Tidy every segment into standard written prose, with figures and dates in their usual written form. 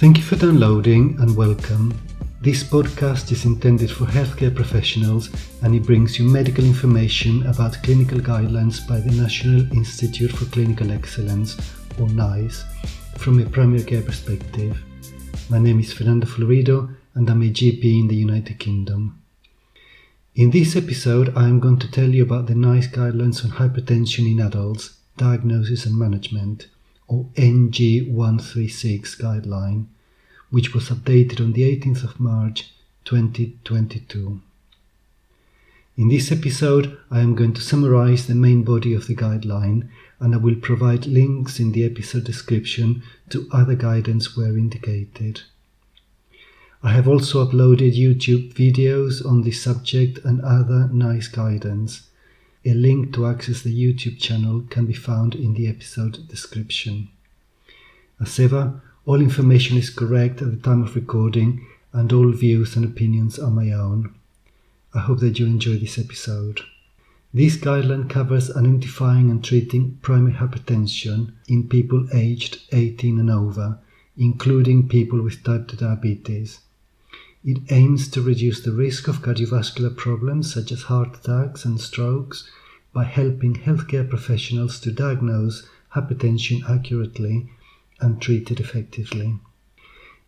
Thank you for downloading and welcome. This podcast is intended for healthcare professionals and it brings you medical information about clinical guidelines by the National Institute for Clinical Excellence, or NICE, from a primary care perspective. My name is Fernando Florido and I'm a GP in the United Kingdom. In this episode, I am going to tell you about the NICE Guidelines on Hypertension in Adults, Diagnosis and Management, or NG136 Guideline, which was updated on the 18th of March 2022. In this episode, I am going to summarize the main body of the guideline, and I will provide links in the episode description to other guidance where indicated. I have also uploaded YouTube videos on this subject and other NICE guidance. A link to access the YouTube channel can be found in the episode description. As ever, all information is correct at the time of recording and all views and opinions are my own. I hope that you enjoy this episode. This guideline covers identifying and treating primary hypertension in people aged 18 and over, including people with type 2 diabetes. It aims to reduce the risk of cardiovascular problems such as heart attacks and strokes by helping healthcare professionals to diagnose hypertension accurately and treat it effectively.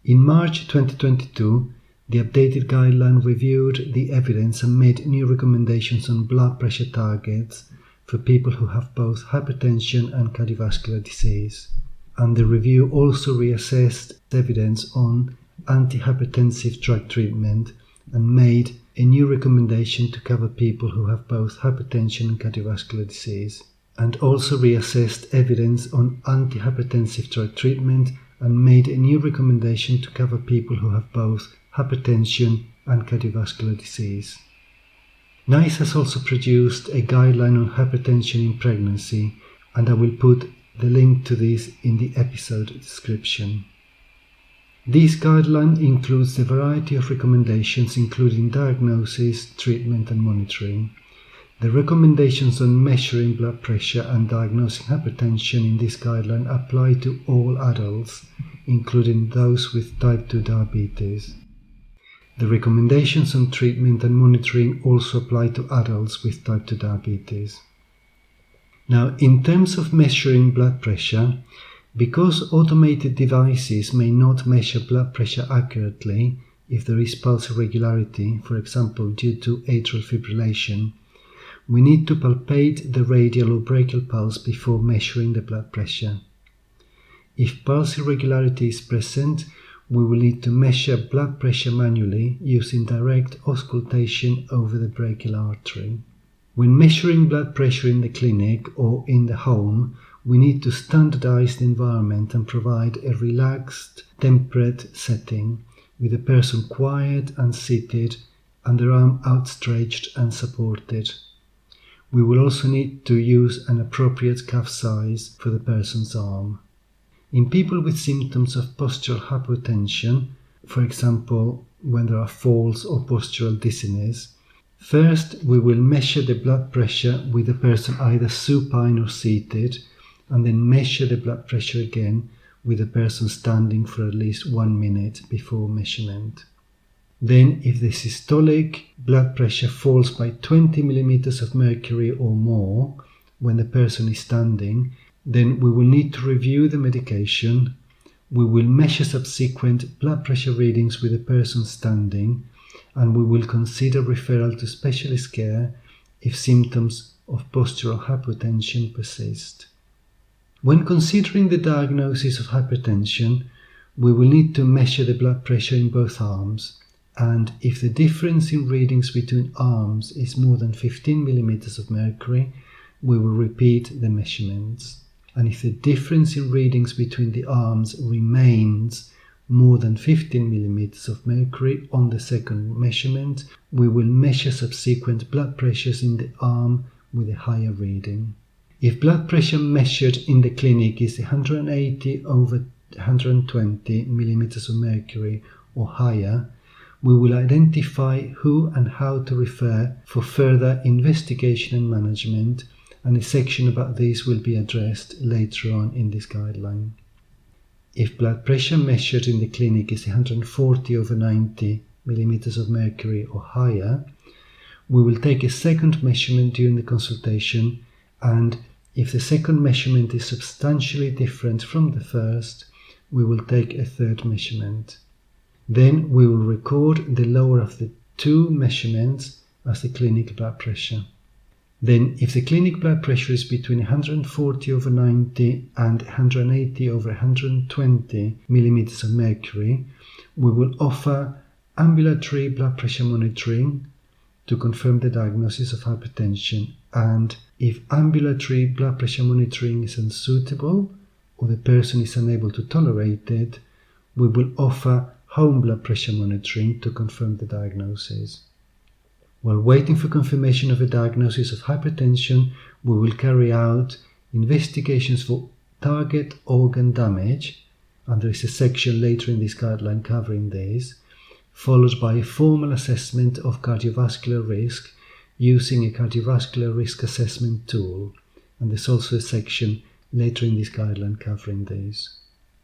In March 2022, the updated guideline reviewed the evidence and made new recommendations on blood pressure targets for people who have both hypertension and cardiovascular disease. And the review also reassessed evidence on antihypertensive drug treatment and made a new recommendation to cover people who have both hypertension and cardiovascular disease, and also reassessed evidence on antihypertensive drug treatment and made a new recommendation to cover people who have both hypertension and cardiovascular disease. NICE has also produced a guideline on hypertension in pregnancy, and I will put the link to this in the episode description. This guideline includes a variety of recommendations including diagnosis, treatment and monitoring. The recommendations on measuring blood pressure and diagnosing hypertension in this guideline apply to all adults, including those with type 2 diabetes. The recommendations on treatment and monitoring also apply to adults with type 2 diabetes. Now, in terms of measuring blood pressure, because automated devices may not measure blood pressure accurately if there is pulse irregularity, for example due to atrial fibrillation, we need to palpate the radial or brachial pulse before measuring the blood pressure. If pulse irregularity is present, we will need to measure blood pressure manually using direct auscultation over the brachial artery. When measuring blood pressure in the clinic or in the home, we need to standardize the environment and provide a relaxed, temperate setting with the person quiet and seated and their arm outstretched and supported. We will also need to use an appropriate cuff size for the person's arm. In people with symptoms of postural hypotension, for example when there are falls or postural dizziness, first we will measure the blood pressure with the person either supine or seated, and then measure the blood pressure again with the person standing for at least 1 minute before measurement. Then, if the systolic blood pressure falls by 20 millimeters of mercury or more when the person is standing, then we will need to review the medication. We will measure subsequent blood pressure readings with the person standing, and we will consider referral to specialist care if symptoms of postural hypotension persist. When considering the diagnosis of hypertension, we will need to measure the blood pressure in both arms, and if the difference in readings between arms is more than 15 millimeters of mercury, we will repeat the measurements. And if the difference in readings between the arms remains more than 15 millimeters of mercury on the second measurement, we will measure subsequent blood pressures in the arm with a higher reading. If blood pressure measured in the clinic is 180 over 120 millimeters of mercury or higher, we will identify who and how to refer for further investigation and management, and a section about this will be addressed later on in this guideline. if blood pressure measured in the clinic is 140/90 millimeters of mercury or higher, we will take a second measurement during the consultation, and if the second measurement is substantially different from the first, we will take a third measurement. Then we will record the lower of the two measurements as the clinic blood pressure. Then, if the clinic blood pressure is between 140/90 and 180/120 millimeters of mercury, we will offer ambulatory blood pressure monitoring to confirm the diagnosis of hypertension, and if ambulatory blood pressure monitoring is unsuitable or the person is unable to tolerate it, we will offer home blood pressure monitoring to confirm the diagnosis. While waiting for confirmation of a diagnosis of hypertension, we will carry out investigations for target organ damage, and there is a section later in this guideline covering this, followed by a formal assessment of cardiovascular risk using a cardiovascular risk assessment tool, and there's also a section later in this guideline covering this.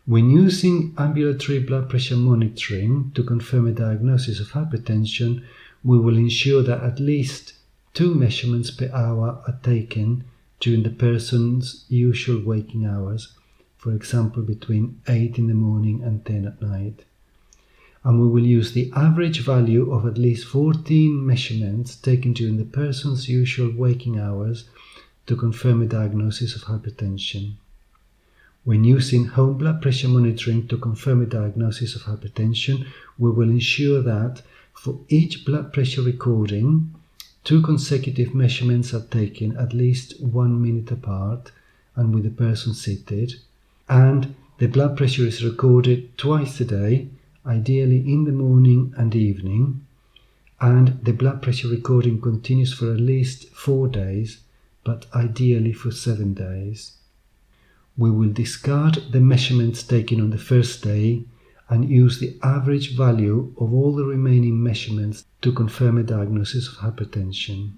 When using ambulatory blood pressure monitoring to confirm a diagnosis of hypertension, we will ensure that at least 2 measurements per hour are taken during the person's usual waking hours, for example between 8 in the morning and 10 at night. And we will use the average value of at least 14 measurements taken during the person's usual waking hours to confirm a diagnosis of hypertension. When using home blood pressure monitoring to confirm a diagnosis of hypertension, we will ensure that for each blood pressure recording, 2 consecutive measurements are taken at least 1 minute apart and with the person seated, and the blood pressure is recorded twice a day, ideally in the morning and evening, and the blood pressure recording continues for at least 4 days, but ideally for 7 days. We will discard the measurements taken on the first day and use the average value of all the remaining measurements to confirm a diagnosis of hypertension.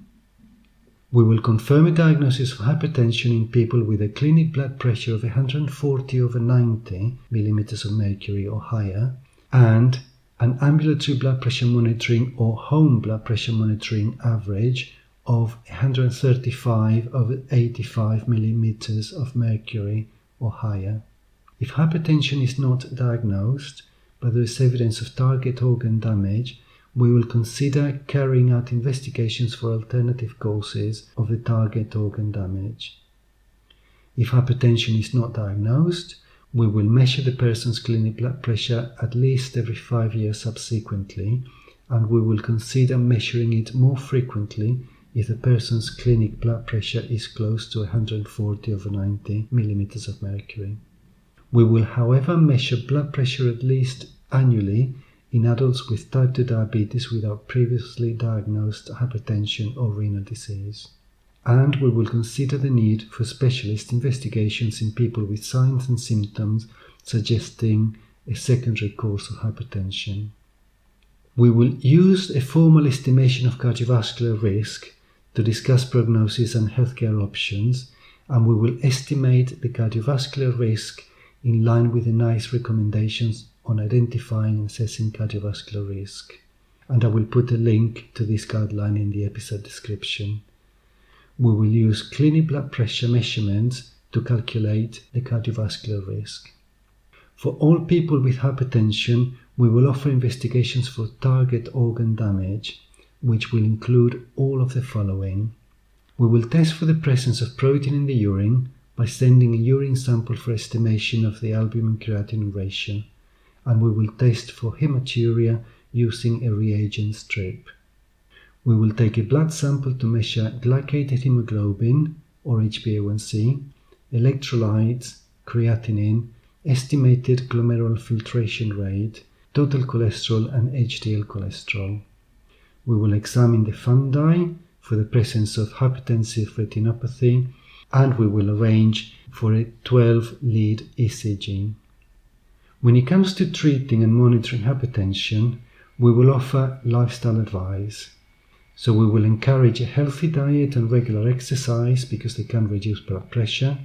We will confirm a diagnosis of hypertension in people with a clinic blood pressure of 140/90 millimeters of mercury or higher, and an ambulatory blood pressure monitoring or home blood pressure monitoring average of 135/85 millimeters of mercury or higher. If hypertension is not diagnosed, but there is evidence of target organ damage, we will consider carrying out investigations for alternative causes of the target organ damage. If hypertension is not diagnosed, we will measure the person's clinic blood pressure at least every 5 years subsequently, and we will consider measuring it more frequently if the person's clinic blood pressure is close to 140/90 millimeters of mercury. We will, however, measure blood pressure at least annually in adults with type 2 diabetes without previously diagnosed hypertension or renal disease. And we will consider the need for specialist investigations in people with signs and symptoms suggesting a secondary cause of hypertension. We will use a formal estimation of cardiovascular risk to discuss prognosis and healthcare options, and we will estimate the cardiovascular risk in line with the NICE recommendations on identifying and assessing cardiovascular risk. And I will put a link to this guideline in the episode description. We will use clinic blood pressure measurements to calculate the cardiovascular risk. For all people with hypertension, we will offer investigations for target organ damage, which will include all of the following. We will test for the presence of protein in the urine by sending a urine sample for estimation of the albumin-creatinine ratio, and we will test for hematuria using a reagent strip. We will take a blood sample to measure glycated hemoglobin or HbA1c, electrolytes, creatinine, estimated glomerular filtration rate, total cholesterol and HDL cholesterol. We will examine the fundi for the presence of hypertensive retinopathy, and we will arrange for a 12-lead ECG. When it comes to treating and monitoring hypertension, we will offer lifestyle advice. So we will encourage a healthy diet and regular exercise because they can reduce blood pressure.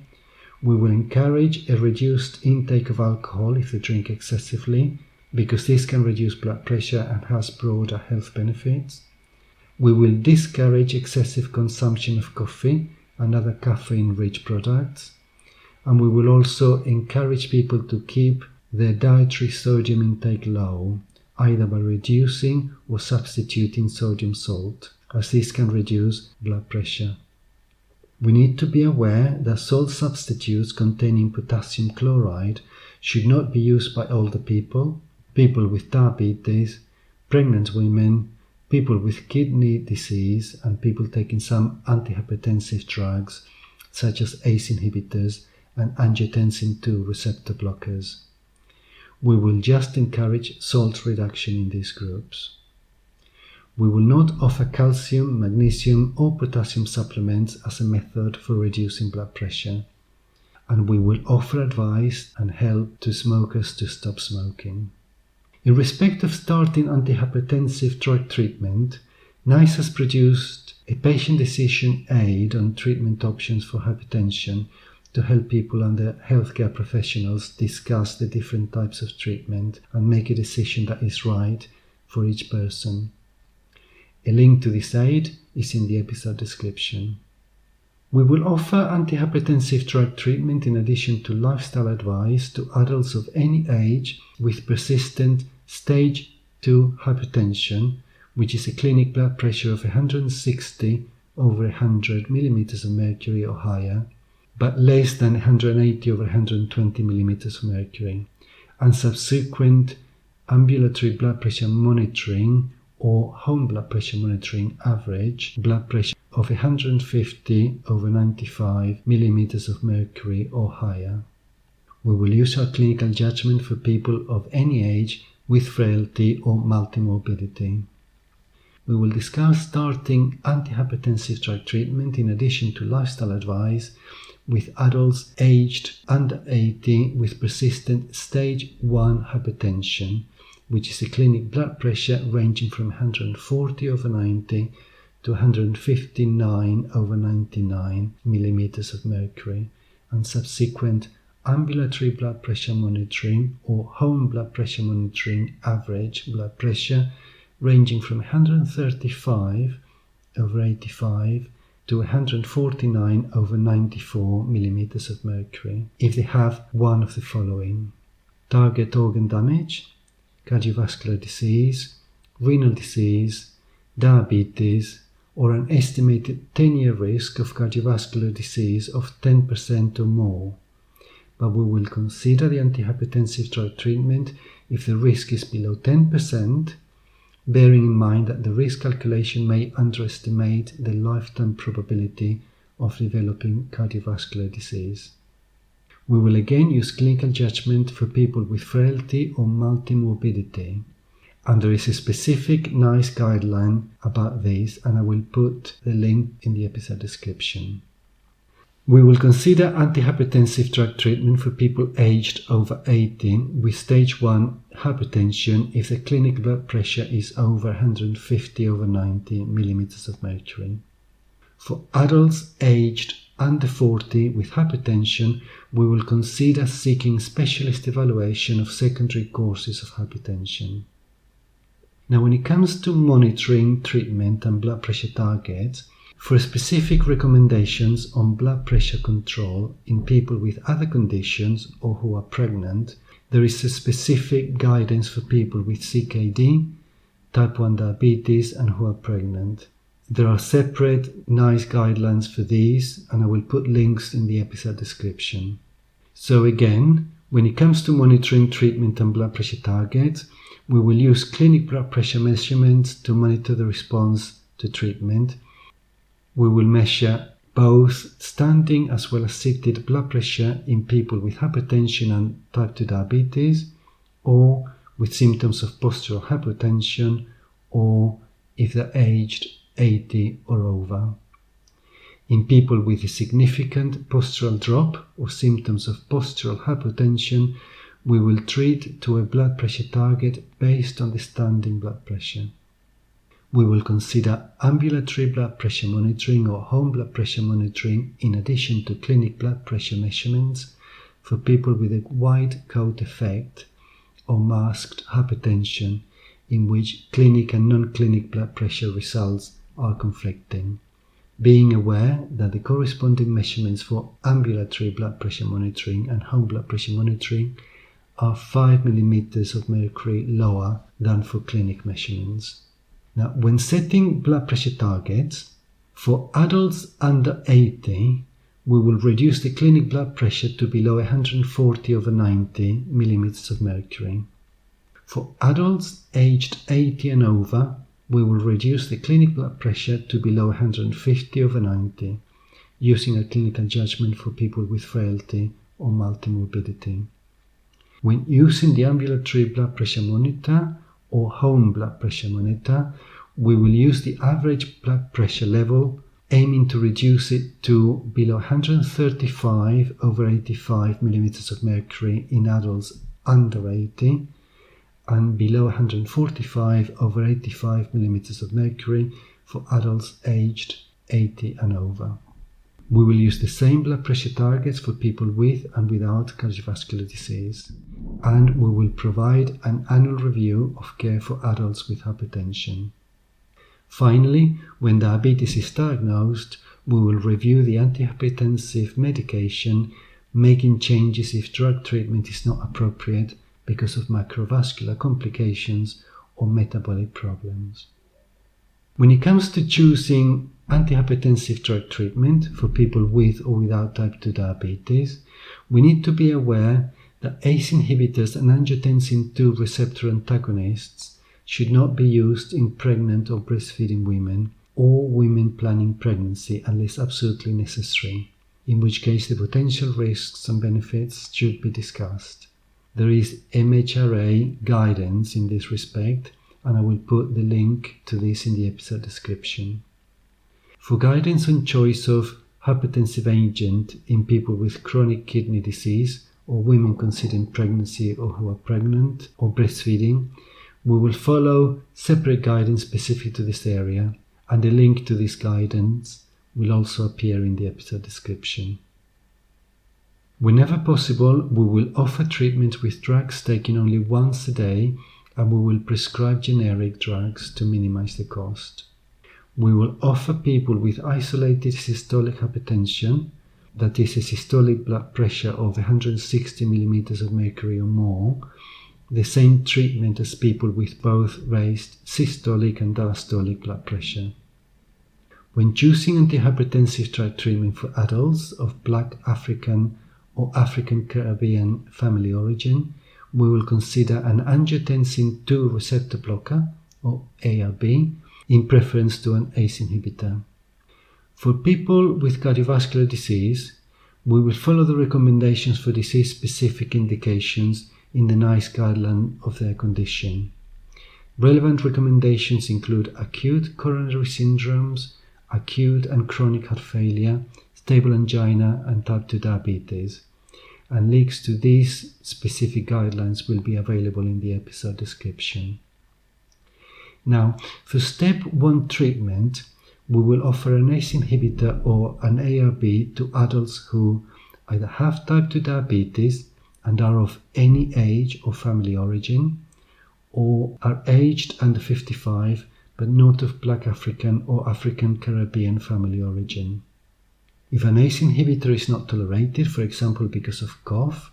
We will encourage a reduced intake of alcohol if they drink excessively, because this can reduce blood pressure and has broader health benefits. We will discourage excessive consumption of coffee and other caffeine-rich products. And we will also encourage people to keep their dietary sodium intake low, either by reducing or substituting sodium salt, as this can reduce blood pressure. We need to be aware that salt substitutes containing potassium chloride should not be used by older people, people with diabetes, pregnant women, people with kidney disease, and people taking some antihypertensive drugs such as ACE inhibitors and angiotensin II receptor blockers. We will just encourage salt reduction in these groups. We will not offer calcium, magnesium or potassium supplements as a method for reducing blood pressure, and we will offer advice and help to smokers to stop smoking. In respect of starting antihypertensive drug treatment, NICE has produced a patient decision aid on treatment options for hypertension to help people and their healthcare professionals discuss the different types of treatment and make a decision that is right for each person. A link to this aid is in the episode description. We will offer antihypertensive drug treatment in addition to lifestyle advice to adults of any age with persistent stage 2 hypertension, which is a clinic blood pressure of 160 over 100 millimeters of mercury or higher, but less than 180 over 120 millimeters of mercury, and subsequent ambulatory blood pressure monitoring or home blood pressure monitoring average blood pressure of 150 over 95 millimeters of mercury or higher. We will use our clinical judgment for people of any age with frailty or multimorbidity. We will discuss starting antihypertensive drug treatment in addition to lifestyle advice with adults aged under 80 with persistent stage 1 hypertension, which is a clinic blood pressure ranging from 140 over 90 to 159 over 99 millimeters of mercury, and subsequent ambulatory blood pressure monitoring or home blood pressure monitoring average blood pressure ranging from 135 over 85 to 149 over 94 millimeters of mercury if they have one of the following: target organ damage, cardiovascular disease, renal disease, diabetes, or an estimated 10-year risk of cardiovascular disease of 10% or more. But we will consider the antihypertensive drug treatment if the risk is below 10%, bearing in mind that the risk calculation may underestimate the lifetime probability of developing cardiovascular disease. We will again use clinical judgment for people with frailty or multimorbidity, and there is a specific NICE guideline about this, and I will put the link in the episode description. We will consider antihypertensive drug treatment for people aged over 18 with stage 1 hypertension if the clinic blood pressure is over 150 over 90 millimeters of mercury. For adults aged under 40 with hypertension, we will consider seeking specialist evaluation of secondary causes of hypertension. Now, when it comes to monitoring, treatment and blood pressure targets, for specific recommendations on blood pressure control in people with other conditions or who are pregnant, there is a specific guidance for people with CKD, type 1 diabetes and who are pregnant. There are separate NICE guidelines for these, and I will put links in the episode description. So again, when it comes to monitoring, treatment and blood pressure targets, we will use clinic blood pressure measurements to monitor the response to treatment. We will measure both standing as well as seated blood pressure in people with hypertension and type 2 diabetes, or with symptoms of postural hypertension, or if they're aged 80 or over. In people with a significant postural drop or symptoms of postural hypertension, we will treat to a blood pressure target based on the standing blood pressure. We will consider ambulatory blood pressure monitoring or home blood pressure monitoring in addition to clinic blood pressure measurements for people with a wide coat effect or masked hypertension in which clinic and non-clinic blood pressure results are conflicting. Being aware that the corresponding measurements for ambulatory blood pressure monitoring and home blood pressure monitoring are 5 millimeters of mercury lower than for clinic measurements. Now, when setting blood pressure targets, for adults under 80, we will reduce the clinic blood pressure to below 140/90 millimeters of mercury. For adults aged 80 and over, we will reduce the clinic blood pressure to below 150/90, using a clinical judgment for people with frailty or multimorbidity. When using the ambulatory blood pressure monitor or home blood pressure monitor, we will use the average blood pressure level, aiming to reduce it to below 135/85 millimeters of mercury in adults under 80 and below 145/85 millimeters of mercury for adults aged 80 and over. We will use the same blood pressure targets for people with and without cardiovascular disease, and we will provide an annual review of care for adults with hypertension. Finally, when diabetes is diagnosed, we will review the antihypertensive medication, making changes if drug treatment is not appropriate because of macrovascular complications or metabolic problems. When it comes to choosing antihypertensive drug treatment for people with or without type 2 diabetes, we need to be aware that ACE inhibitors and angiotensin II receptor antagonists should not be used in pregnant or breastfeeding women or women planning pregnancy unless absolutely necessary, in which case the potential risks and benefits should be discussed. There is MHRA guidance in this respect, and I will put the link to this in the episode description. For guidance on choice of hypertensive agent in people with chronic kidney disease or women considering pregnancy or who are pregnant or breastfeeding, we will follow separate guidance specific to this area, and the link to this guidance will also appear in the episode description. Whenever possible, we will offer treatment with drugs taken only once a day, and we will prescribe generic drugs to minimize the cost. We will offer people with isolated systolic hypertension, that is a systolic blood pressure of 160 millimeters of mercury or more, the same treatment as people with both raised systolic and diastolic blood pressure. When choosing antihypertensive drug treatment for adults of Black African or African Caribbean family origin, we will consider an angiotensin II receptor blocker, or ARB, in preference to an ACE inhibitor. For people with cardiovascular disease, we will follow the recommendations for disease-specific indications in the NICE Guideline of their condition. Relevant recommendations include acute coronary syndromes, acute and chronic heart failure, stable angina, and type 2 diabetes, and links to these specific guidelines will be available in the episode description. Now, for step 1 treatment, we will offer an ACE inhibitor or an ARB to adults who either have type 2 diabetes and are of any age or family origin, or are aged under 55 but not of Black African or African Caribbean family origin. If an ACE inhibitor is not tolerated, for example because of cough,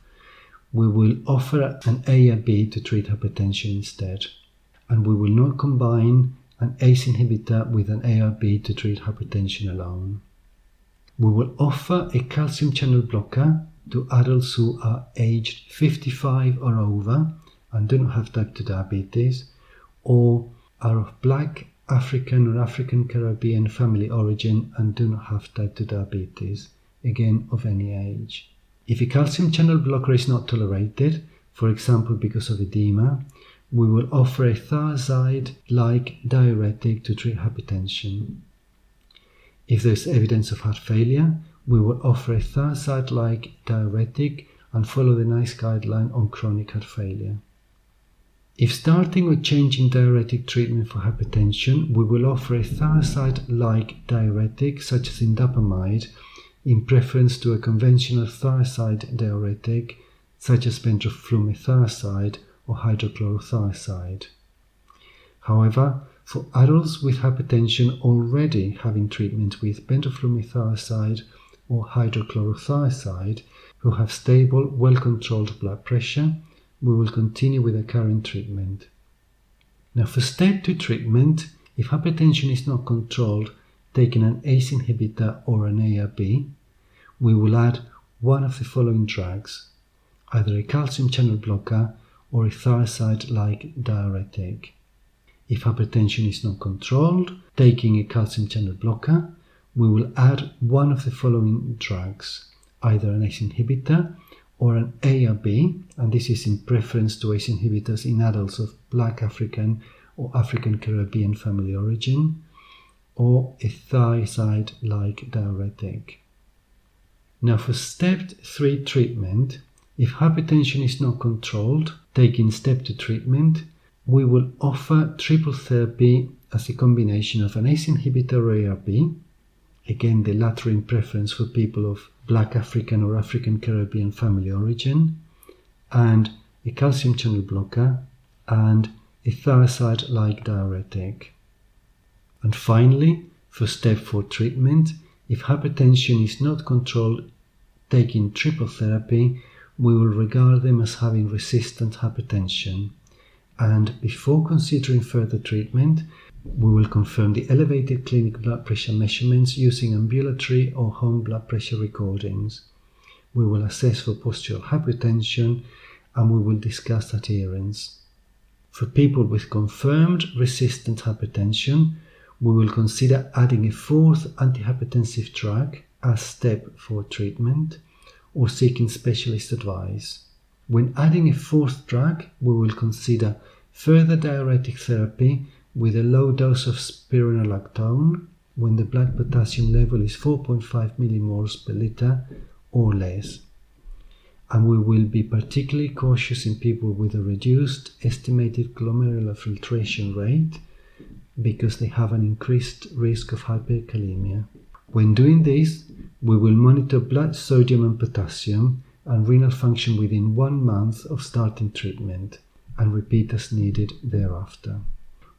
we will offer an ARB to treat hypertension instead, and we will not combine an ACE inhibitor with an ARB to treat hypertension alone. We will offer a calcium channel blocker to adults who are aged 55 or over and do not have type 2 diabetes, or are of Black, African or African Caribbean family origin and do not have type 2 diabetes, again of any age. If a calcium channel blocker is not tolerated, for example because of edema, we will offer a thiazide-like diuretic to treat hypertension. If there is evidence of heart failure, we will offer a thiazide-like diuretic and follow the NICE Guideline on chronic heart failure. If starting or changing diuretic treatment for hypertension, we will offer a thiazide-like diuretic such as indapamide in preference to a conventional thiazide diuretic such as benflumethiazide or hydrochlorothiazide. However, for adults with hypertension already having treatment with benflumethiazide or hydrochlorothiazide who have stable, well-controlled blood pressure, we will continue with the current treatment. Now for step 2 treatment, if hypertension is not controlled, taking an ACE inhibitor or an ARB, we will add one of the following drugs, either a calcium channel blocker or a thiazide-like diuretic. If hypertension is not controlled, taking a calcium channel blocker, we will add one of the following drugs, either an ACE inhibitor or an ARB, and this is in preference to ACE inhibitors in adults of Black African or African Caribbean family origin, or a thiazide-like diuretic. Now for step 3 treatment, if hypertension is not controlled, taking step 2 treatment, we will offer triple therapy as a combination of an ACE inhibitor or ARB, again the latter in preference for people of Black African or African Caribbean family origin, and a calcium channel blocker, and a thiazide-like diuretic. And finally, for step 4 treatment, if hypertension is not controlled, taking triple therapy, we will regard them as having resistant hypertension. And before considering further treatment, we will confirm the elevated clinic blood pressure measurements using ambulatory or home blood pressure recordings. We will assess for postural hypertension and we will discuss adherence. For people with confirmed resistant hypertension, we will consider adding a fourth antihypertensive drug as step 4 treatment or seeking specialist advice. When adding a fourth drug, we will consider further diuretic therapy with a low dose of spironolactone when the blood potassium level is 4.5 millimoles per liter or less. And we will be particularly cautious in people with a reduced estimated glomerular filtration rate because they have an increased risk of hyperkalemia. When doing this, we will monitor blood sodium and potassium and renal function within 1 month of starting treatment and repeat as needed thereafter.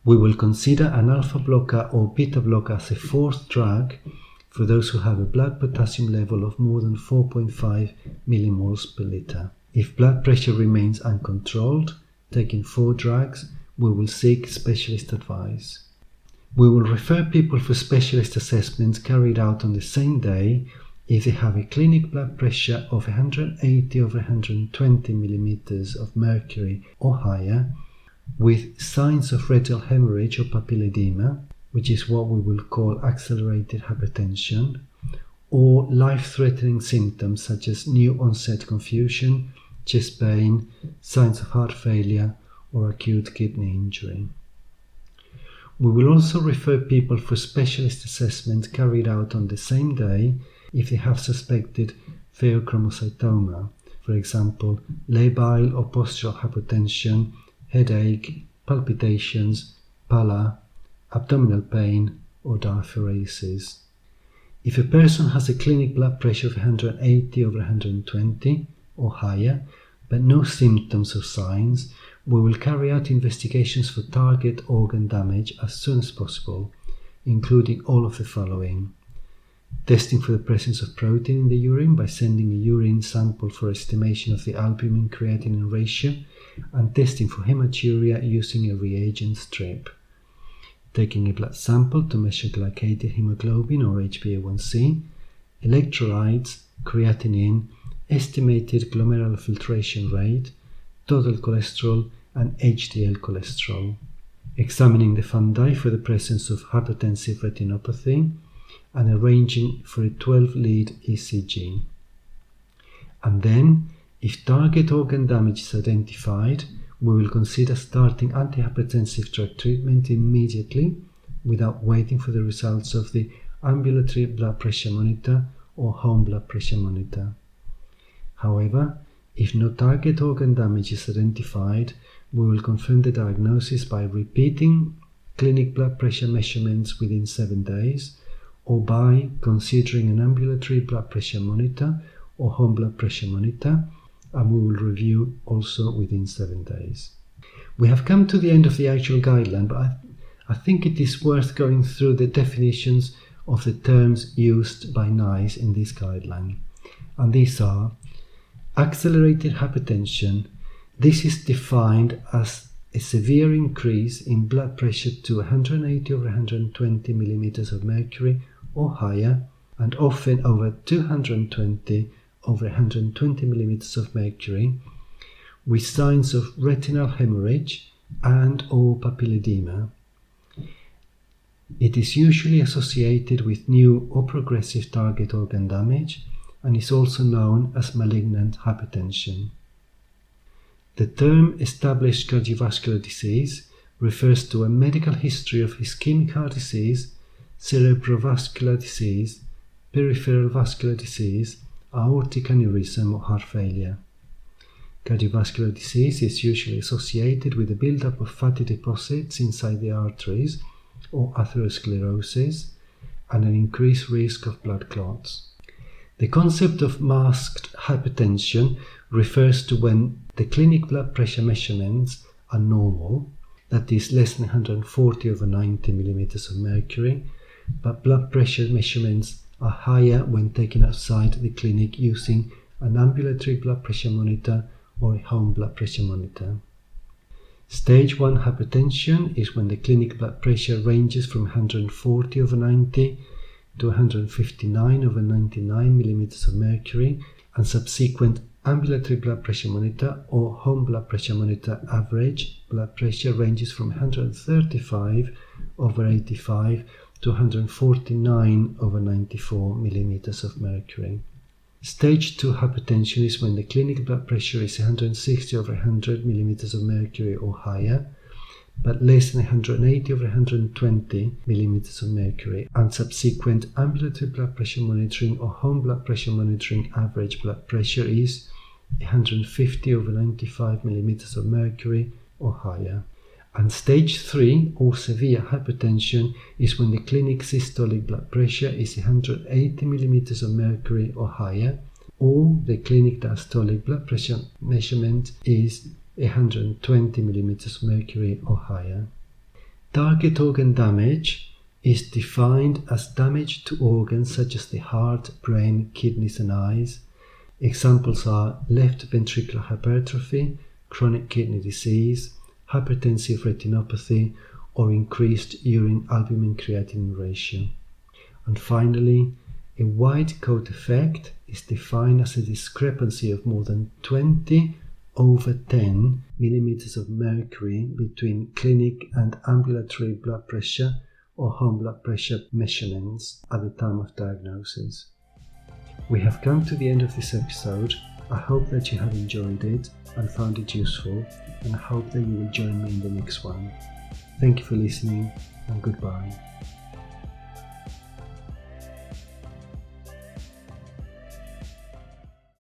We will consider an alpha blocker or beta blocker as a fourth drug for those who have a blood potassium level of more than 4.5 millimoles per liter. If blood pressure remains uncontrolled, taking 4 drugs, we will seek specialist advice. We will refer people for specialist assessments carried out on the same day if they have a clinic blood pressure of 180 over 120 millimeters of mercury or higher, with signs of retinal hemorrhage or papilledema, which is what we will call accelerated hypertension, or life-threatening symptoms such as new onset confusion, chest pain, signs of heart failure, or acute kidney injury. We will also refer people for specialist assessment carried out on the same day if they have suspected pheochromocytoma, for example, labile or postural hypertension, headache, palpitations, pallor, abdominal pain, or diaphoresis. If a person has a clinic blood pressure of 180 over 120 or higher, but no symptoms or signs, we will carry out investigations for target organ damage as soon as possible, including all of the following: testing for the presence of protein in the urine by sending a urine sample for estimation of the albumin-creatinine ratio, and testing for hematuria using a reagent strip. Taking a blood sample to measure glycated hemoglobin or HbA1c, electrolytes, creatinine, estimated glomerular filtration rate, total cholesterol, and HDL cholesterol. Examining the fundi for the presence of hypertensive retinopathy, and arranging for a 12-lead ECG. And then, if target organ damage is identified, we will consider starting antihypertensive drug treatment immediately without waiting for the results of the ambulatory blood pressure monitor or home blood pressure monitor. However, If no target organ damage is identified, we will confirm the diagnosis by repeating clinic blood pressure measurements within 7 days, or by considering an ambulatory blood pressure monitor or home blood pressure monitor, and we will review also within 7 days. We have come to the end of the actual guideline, but I think it is worth going through the definitions of the terms used by NICE in this guideline. And these are accelerated hypertension. This is defined as a severe increase in blood pressure to 180 over 120 millimeters of mercury or higher, and often over 220 over 120 millimeters of mercury, with signs of retinal hemorrhage and or papilledema. It is usually associated with new or progressive target organ damage and is also known as malignant hypertension. The term established cardiovascular disease refers to a medical history of ischemic heart disease, cerebrovascular disease, peripheral vascular disease, aortic aneurysm or heart failure. Cardiovascular disease is usually associated with the buildup of fatty deposits inside the arteries or atherosclerosis and an increased risk of blood clots. The concept of masked hypertension refers to when the clinic blood pressure measurements are normal, that is less than 140 over 90 millimeters of mercury, but blood pressure measurements are higher when taken outside the clinic using an ambulatory blood pressure monitor or a home blood pressure monitor. Stage 1 hypertension is when the clinic blood pressure ranges from 140 over 90 to 159 over 99 millimeters of mercury, and subsequent ambulatory blood pressure monitor or home blood pressure monitor average blood pressure ranges from 135 over 85 to 149 over 94 millimeters of mercury. Stage 2 hypertension is when the clinic blood pressure is 160 over 100 millimeters of mercury or higher, but less than 180 over 120 millimeters of mercury, and subsequent ambulatory blood pressure monitoring or home blood pressure monitoring average blood pressure is 150 over 95 millimeters of mercury or higher. And stage 3 or severe hypertension is when the clinic systolic blood pressure is 180 millimeters of mercury or higher, or the clinic diastolic blood pressure measurement is 120 millimeters of mercury or higher. Target organ damage is defined as damage to organs such as the heart, brain, kidneys and eyes. Examples are left ventricular hypertrophy, chronic kidney disease, hypertensive retinopathy, or increased urine albumin-creatinine ratio. And finally, a white coat effect is defined as a discrepancy of more than 20 over 10 millimeters of mercury between clinic and ambulatory blood pressure or home blood pressure measurements at the time of diagnosis. We have come to the end of this episode. I hope that you have enjoyed it and found it useful, and I hope that you will join me in the next one. Thank you for listening, and goodbye.